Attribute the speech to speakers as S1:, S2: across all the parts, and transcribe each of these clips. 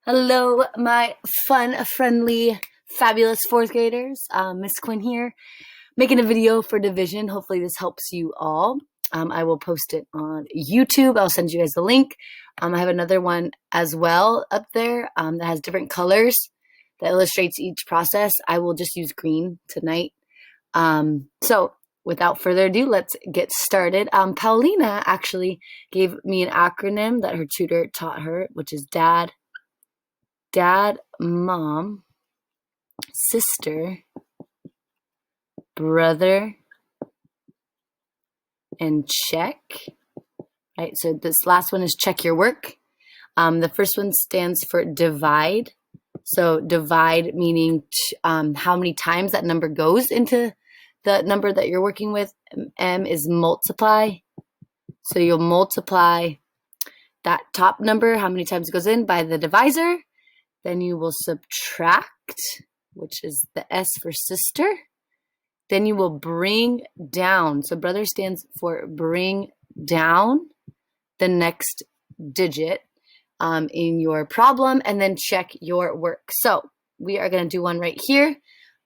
S1: Hello, my fun, friendly, fabulous fourth graders. Miss Quinn here, making a video for division. Hopefully this helps you all. I will post it on YouTube. I'll send you guys the link. I have another one as well up there that has different colors that illustrates each process. I will just use green tonight. So without further ado, let's get started. Paulina actually gave me an acronym that her tutor taught her, which is dad, mom, sister, brother, and check. Right, so this last one is check your work. The first one stands for divide. So divide meaning how many times that number goes into the number that you're working with. M is multiply. So you'll multiply that top number, how many times it goes in, by the divisor. Then you will subtract, which is the S for sister. Then you will bring down. So brother stands for bring down the next digit in your problem, and then check your work. So we are going to do one right here,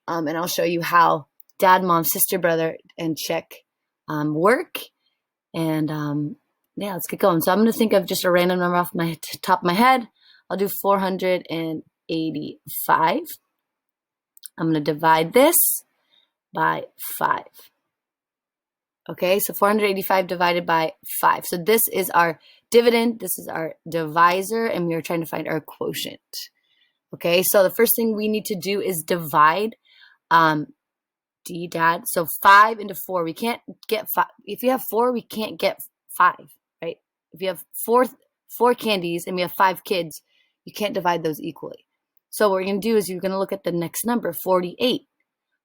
S1: and I'll show you how dad, mom, sister, brother, and check work. And yeah, let's get going. So I'm going to think of just a random number off my top of my head. I'll do 485. I'm going to divide this by 5. Okay, so 485 divided by 5. So this is our dividend, this is our divisor, and we are trying to find our quotient. Okay, so the first thing we need to do is divide dad. So 5 into 4, we can't get 5. If you have 4, we can't get 5, right? If you have four candies and we have 5 kids, you can't divide those equally. So what we're going to do is you're going to look at the next number, 48.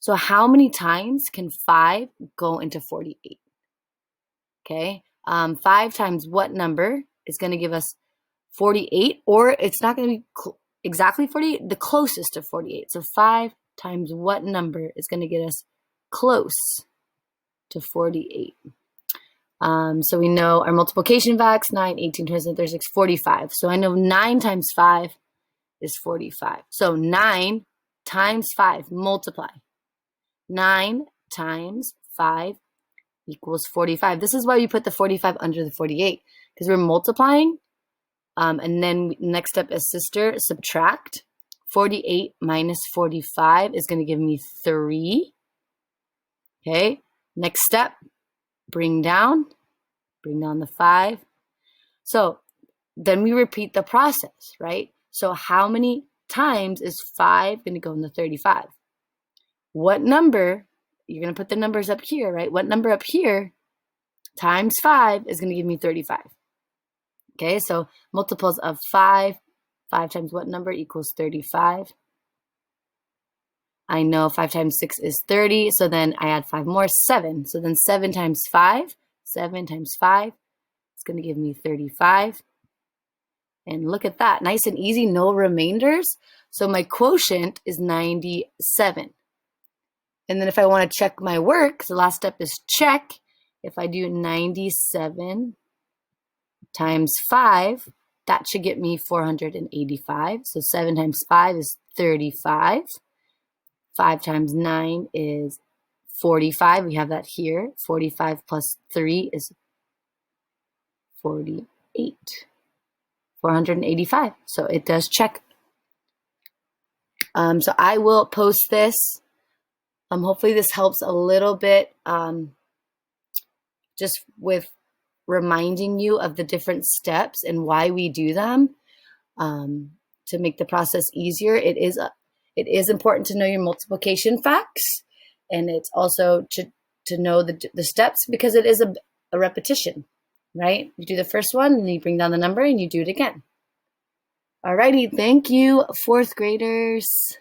S1: So how many times can 5 go into 48? Okay, 5 times what number is going to give us 48? Or it's not going to be exactly 48, the closest to 48. So 5 times what number is going to get us close to 48? So we know our multiplication facts, 9, 18, 27, 36, 45. So I know 9 times 5 is 45. So 9 times 5, multiply. 9 times 5 equals 45. This is why we put the 45 under the 48, because we're multiplying. And then next step is sister, subtract. 48 minus 45 is going to give me 3. Okay, next step, bring down the 5. So then we repeat the process, right? So how many times is 5 going to go in the 35? What number, you're going to put the numbers up here, right? What number up here times 5 is going to give me 35? Okay, so multiples of 5. 5 times what number equals 35? I know 5 times 6 is 30, so then I add 5 more, 7. So then 7 times 5 is going to give me 35. And look at that, nice and easy, no remainders. So my quotient is 97. And then if I want to check my work, the last step is check. If I do 97 times 5, that should get me 485. So 7 times 5 is 35. 5 times 9 is 45. We have that here. 45 plus 3 is 48. 485. So it does check. So I will post this. Hopefully this helps a little bit, just with reminding you of the different steps and why we do them, to make the process easier. It is important to know your multiplication facts, and it's also to know the steps, because it is a repetition, right? You do the first one, and then you bring down the number, and you do it again. Alrighty, thank you, fourth graders.